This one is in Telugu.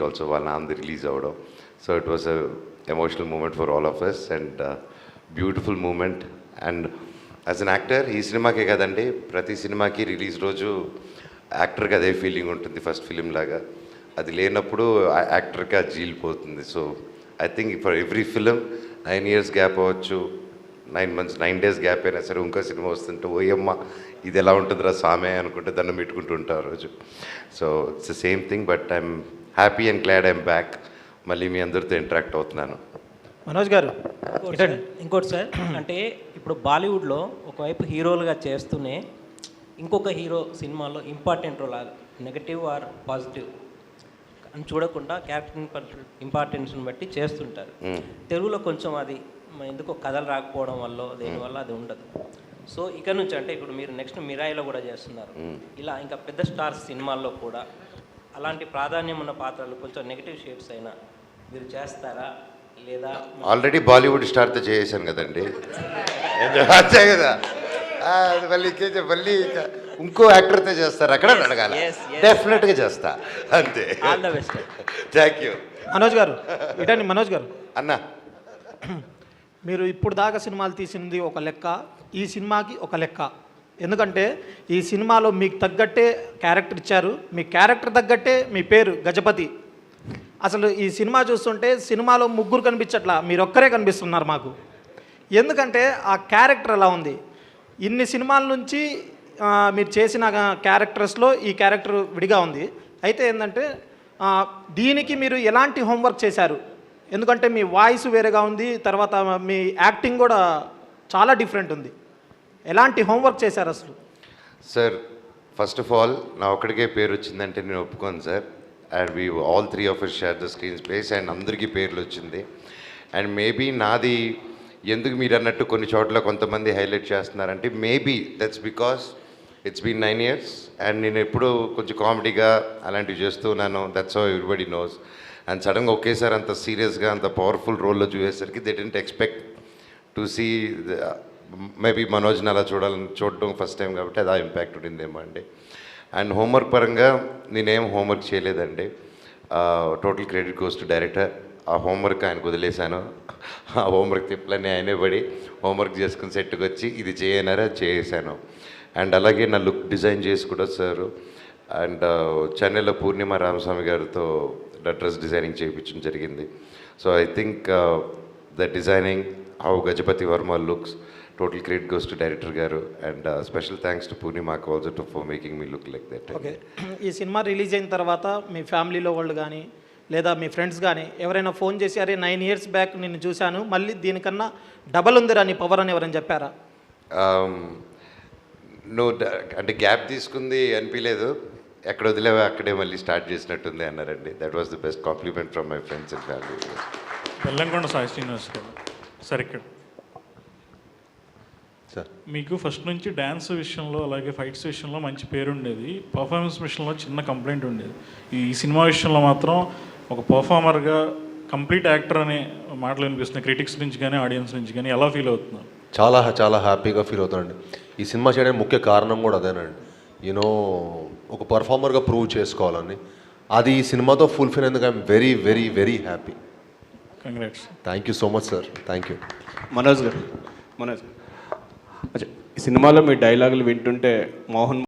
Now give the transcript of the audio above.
also వాళ్ళ నాన్నది రిలీజ్ అవ్వడం. So it was a emotional moment for all of us and beautiful moment. And as an actor ఈ సినిమాకే కదండి, ప్రతి సినిమాకి రిలీజ్ రోజు యాక్టర్కి అదే ఫీలింగ్ ఉంటుంది, ఫస్ట్ ఫిలిం లాగా. అది లేనప్పుడు యాక్టర్కి అది జీలిపోతుంది. So I think for every film 9 years gap అవ్వచ్చు, 9 months 9 days గ్యాప్ అయినా సరే ఇంకో సినిమా వస్తుంటే ఓయమ్మ ఇది ఎలా ఉంటుందిరా సామే అనుకుంటే దండం పెట్టుకుంటూ ఉంటారు రోజు. So it's the same thing, but I'm happy and glad I'm back. మళ్ళీ మీ అందరితో ఇంటరాక్ట్ అవుతున్నాను. మనోజ్ గారు ఇంకోటి సార్, అంటే ఇప్పుడు బాలీవుడ్లో ఒకవైపు హీరోలుగా చేస్తూనే ఇంకొక హీరో సినిమాలో important role, negative or positive అని చూడకుండా క్యారెక్టర్ ఇంపార్టెన్స్ని బట్టి చేస్తుంటారు. తెలుగులో కొంచెం అది ఎందుకో కథలు రాకపోవడం వల్ల దేనివల్ల అది ఉండదు. సో ఇక నుంచి అంటే ఇప్పుడు మీరు నెక్స్ట్ మిరాయిలో కూడా చేస్తున్నారు, ఇలా ఇంకా పెద్ద స్టార్స్ సినిమాల్లో కూడా అలాంటి ప్రాధాన్యం ఉన్న పాత్రలు కొంచెం నెగిటివ్ షేడ్స్ అయినా మీరు చేస్తారా లేదా? ఆల్రెడీ బాలీవుడ్ స్టార్తో చేసాను కదండి, అంతే కదా. మళ్ళీ ఇంకో యాక్టర్తో చేస్తారు అక్కడ అడగాలి, డెఫినెట్గా చేస్తా, అంతే. All the best. Thank you. Manoj గారు ఇటండి. మనోజ్ గారు అన్నా, మీరు ఇప్పుడు దాకా సినిమాలు తీసింది ఒక లెక్క, ఈ సినిమాకి ఒక లెక్క. ఎందుకంటే ఈ సినిమాలో మీకు తగ్గట్టే క్యారెక్టర్ ఇచ్చారు, మీ క్యారెక్టర్ తగ్గట్టే మీ పేరు గజపతి. అసలు ఈ సినిమా చూస్తుంటే సినిమాలో ముగ్గురు కనిపించట్లా, మీరు ఒక్కరే కనిపిస్తున్నారు మాకు. ఎందుకంటే ఆ క్యారెక్టర్ ఎలా ఉంది, ఇన్ని సినిమాల నుంచి మీరు చేసిన క్యారెక్టర్స్లో ఈ క్యారెక్టర్ విడిగా ఉంది. అయితే ఏంటంటే దీనికి మీరు ఎలాంటి హోంవర్క్ చేశారు? ఎందుకంటే మీ వాయిస్ వేరేగా ఉంది, తర్వాత మీ యాక్టింగ్ కూడా చాలా డిఫరెంట్ ఉంది. ఎలాంటి హోంవర్క్ చేశారు అసలు? సార్ ఫస్ట్ ఆఫ్ ఆల్ నా ఒక్కడికే పేరు వచ్చిందంటే నేను ఒప్పుకోను sir. And we all 3 of us share the screen space and అందరికీ పేర్లు వచ్చింది. అండ్ మేబీ నాది ఎందుకు మీరు అన్నట్టు కొన్ని చోట్ల కొంతమంది హైలైట్ చేస్తున్నారంటే maybe that's because it's been 9 years and నేను ఎప్పుడూ కొంచెం కామెడీగా అలాంటివి చేస్తూ ఉన్నాను. That's how everybody knows. And సడన్గా ఒకేసారి అంత సీరియస్గా అంత పవర్ఫుల్ రోల్లో చూసేసరికి they didn't expect to see. Maybe మనోజ్ని అలా చూడడం ఫస్ట్ టైం కాబట్టి అది ఇంపాక్ట్ ఉండిందేమో అండి. అండ్ హోంవర్క్ పరంగా నేనేం హోంవర్క్ చేయలేదండి. Total credit goes to director. ఆ హోంవర్క్ ఆయనకు వదిలేశాను. ఆ హోంవర్క్ తిప్పలన్నీ ఆయనే పడి హోంవర్క్ చేసుకుని సెట్కి వచ్చి ఇది చేయనారా చేసాను. అండ్ అలాగే నా లుక్ డిజైన్ చేసి కూడా సార్. అండ్ చెన్నైలో పూర్ణిమ రామస్వామి గారితో డ్రెస్ డిజైనింగ్ చేయించడం జరిగింది. So I think the designing how Gajapati Varma looks, total credit goes to director గారు. అండ్ స్పెషల్ థ్యాంక్స్ టు పూర్ణిమాకు also for making me look like that. Okay, ఈ సినిమా రిలీజ్ అయిన తర్వాత మీ ఫ్యామిలీలో వాళ్ళు కానీ లేదా మీ ఫ్రెండ్స్ కానీ ఎవరైనా ఫోన్ చేసి అరే 9 years బ్యాక్ నిన్ను చూశాను, మళ్ళీ దీనికన్నా డబల్ ఉందిరా నీ పవర్ అని ఎవరైనా చెప్పారా? నువ్వు అంటే గ్యాప్ తీసుకుంది అనిపించలేదు, ఎక్కడ వదిలేవా అక్కడే మళ్ళీ స్టార్ట్ చేసినట్టుంది అన్నారండి. That was the best compliment from my friends and family. Telangana Sai Srinivas గారు సార్, ఇక్కడ సార్ మీకు ఫస్ట్ నుంచి డ్యాన్స్ విషయంలో అలాగే ఫైట్స్ విషయంలో మంచి పేరు ఉండేది, పర్ఫార్మెన్స్ విషయంలో చిన్న కంప్లైంట్ ఉండేది. ఈ సినిమా విషయంలో మాత్రం ఒక పర్ఫార్మర్గా కంప్లీట్ యాక్టర్ అనే మాటలు వినిపిస్తున్నాయి క్రిటిక్స్ నుంచి కానీ ఆడియన్స్ నుంచి కానీ. ఎలా ఫీల్ అవుతున్నారు? చాలా చాలా హ్యాపీగా ఫీల్ అవుతానండి. ఈ సినిమా చేయడానికి ముఖ్య కారణం కూడా అదేనండి. యూనో ఒక పర్ఫార్మర్గా ప్రూవ్ చేసుకోవాలని, అది ఈ సినిమాతో ఫుల్ఫిల్ అయ్యేందుకు I'm very very very happy. Congrats. Thank you so much sir. Thank you. Manoj గారు, ఈ సినిమాలో మీ డైలాగులు వింటుంటే మోహన్